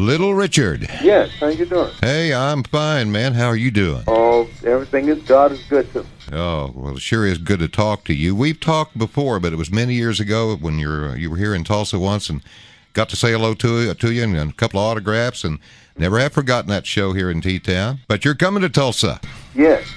Little Richard. Yes, how you doing? Hey, I'm fine, man. How are you doing? Oh, everything is God is good to me. Oh, well, it sure is good to talk to you. We've talked before, but it was many years ago when you were here in Tulsa once and got to say hello to you and a couple of autographs, and never have forgotten that show here in T-Town. But you're coming to Tulsa. Yes.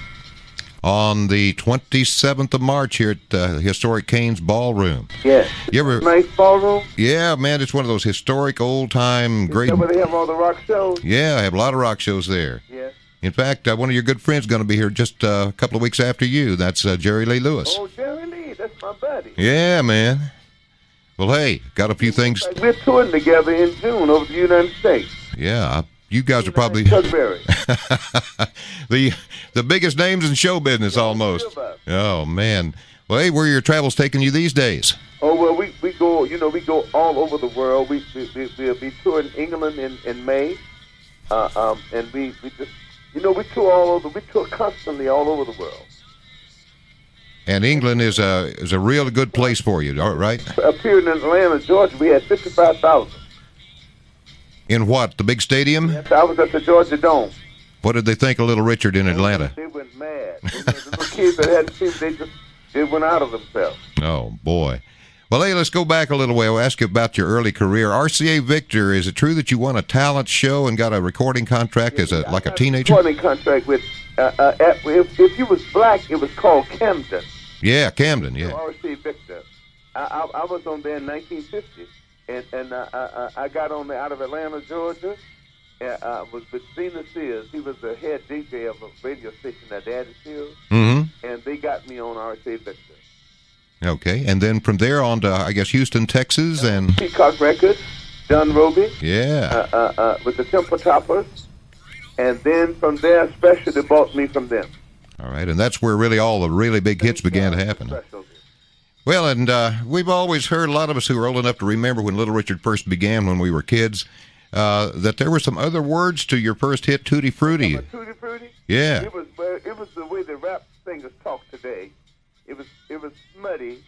On the 27th of March here at the historic Cain's Ballroom. Yes. You ever? Nice ballroom? Yeah, man, it's one of those historic, old-time, great... Is that where they have all the rock shows? Yeah, I have a lot of rock shows there. Yes. In fact, one of your good friends is going to be here just a couple of weeks after you. That's Jerry Lee Lewis. Oh, Jerry Lee, that's my buddy. Yeah, man. Well, hey, got a few things... We're touring together in June over the United States. Yeah, you guys are probably... Chuck Berry. the biggest names in show business, almost. Oh, man. Well, hey, where are your travels taking you these days? Oh, well, we go, we go all over the world. We'll be touring England in May. And we just, we tour all over. We tour constantly all over the world. And England is a real good place for you, right? Appearing in Atlanta, Georgia, we had 55,000. In what? The big stadium? Yes, I was at the Georgia Dome. What did they think of Little Richard in Atlanta? They went mad. The little kids that hadn't seen, they went out of themselves. Oh, boy. Well, hey, let's go back a little way. I'll ask you about your early career. RCA Victor, is it true that you won a talent show and got a recording contract as a teenager? Recording contract with, if you was black, it was called Camden. Yeah, Camden, yeah. RCA Victor. I was on there in 1950, and I got on there out of Atlanta, Georgia. Was with Zena Sears. He was the head DJ of a radio station at Daddy Sears. Mm-hmm. And they got me on RCA Victor. Okay, and then from there on to, I guess, Houston, Texas, and... Peacock Records, John Roby. Yeah. With the Temple Toppers. And then from there, Special, they bought me from them. All right, and that's where really all the really big hits began to happen. Well, and we've always heard, a lot of us who are old enough to remember when Little Richard first began when we were kids, that there were some other words to your first hit, Tutti Frutti. Tutti Frutti? Yeah. It was the way the rap singers talk today. It was smutty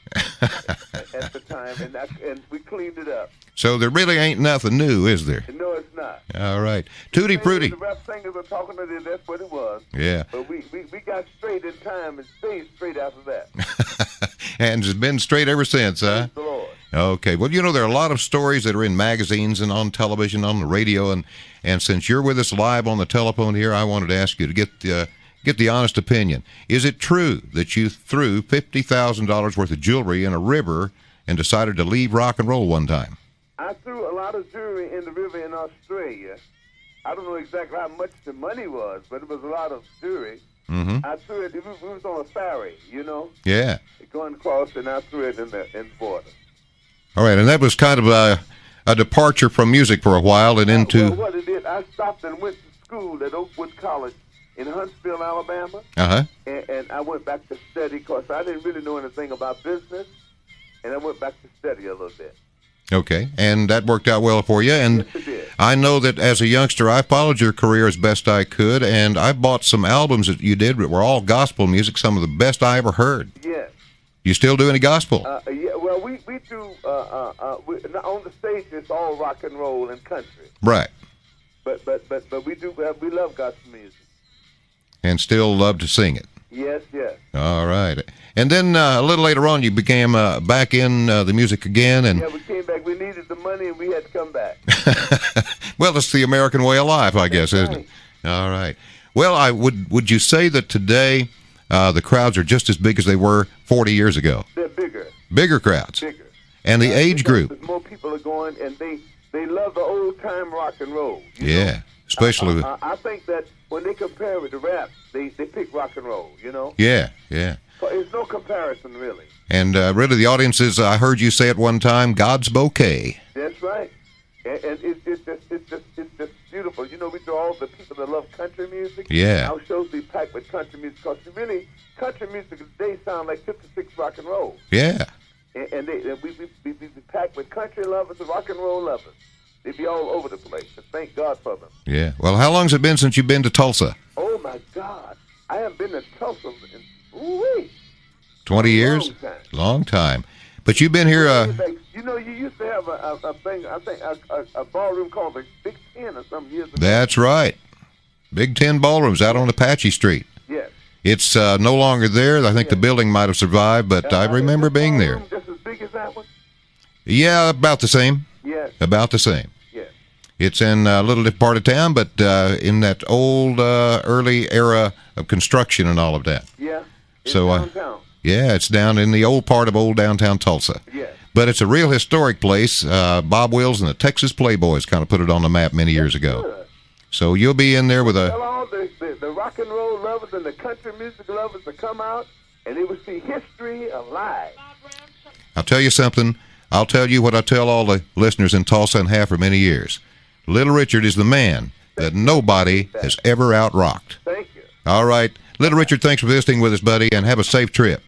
at the time, and we cleaned it up. So there really ain't nothing new, is there? No, it's not. All right. Tutti Frutti. The rap singers are talking to them, that's what it was. Yeah. But we got straight in time and stayed straight after that. And it's been straight ever since, huh? Praise the Lord. Okay. Well, there are a lot of stories that are in magazines and on television, on the radio, and since you're with us live on the telephone here, I wanted to ask you to get the honest opinion. Is it true that you threw $50,000 worth of jewelry in a river and decided to leave rock and roll one time? I threw a lot of jewelry in the river in Australia. I don't know exactly how much the money was, but it was a lot of jewelry. Mm-hmm. I threw it. We was on a ferry, Yeah. Going across, and I threw it in the water. All right, and that was kind of a departure from music for a while and into... Well, what it did, I stopped and went to school at Oakwood College in Huntsville, Alabama. Uh-huh. And I went back to study because I didn't really know anything about business, and I went back to study a little bit. Okay, and that worked out well for you. And yes, it did. I know that as a youngster, I followed your career as best I could, and I bought some albums that you did that were all gospel music, some of the best I ever heard. Yes. You still do any gospel? Yeah, well, we do, on the stage, it's all rock and roll and country. Right. But we love gospel music. And still love to sing it. Yes, yes. All right. And then a little later on, you became back in the music again. And yeah, we came back. We needed the money, and we had to come back. Well, it's the American way of life, I guess, isn't it? All right. Well, would you say that today the crowds are just as big as they were 40 years ago? They're bigger. Bigger crowds. Bigger. And the age group. More people are going, and they love the old-time rock and roll. Yeah, especially... I think that when they compare it to rap, they pick rock and roll, Yeah, yeah. There's no comparison, really. And really, the audience is, I heard you say at one time, God's bouquet. That's right. And it's just beautiful. We do all the people that love country music. Yeah. Our shows be packed with country music because really, country music today sound like 56 rock and roll. Yeah. And we be packed with country lovers and rock and roll lovers. They be all over the place. And thank God for them. Yeah. Well, how long's it been since you've been to Tulsa? Oh, my God. I haven't been to Tulsa in 20 years? Long time. But you've been here... you used to have a thing, I think, a ballroom called the Big 10 or some years ago. That's right. Big 10 ballrooms out on Apache Street. Yes. It's no longer there. I think the building might have survived, but I remember being there. Just as big as that one? Yeah, about the same. Yes. About the same. Yes. It's in a little different part of town, but in that old early era of construction and all of that. Yeah. It's So, downtown. Yeah, it's down in the old part of old downtown Tulsa. Yes. But it's a real historic place. Bob Wills and the Texas Playboys kind of put it on the map many years ago. Good. So you'll be in there with a... Tell all the rock and roll lovers and the country music lovers to come out, and they will see history alive. I'll tell you something. I'll tell you what I tell all the listeners in Tulsa and have for many years. Little Richard is the man that nobody has ever out-rocked. Thank you. All right. Little Richard, thanks for visiting with us, buddy, and have a safe trip.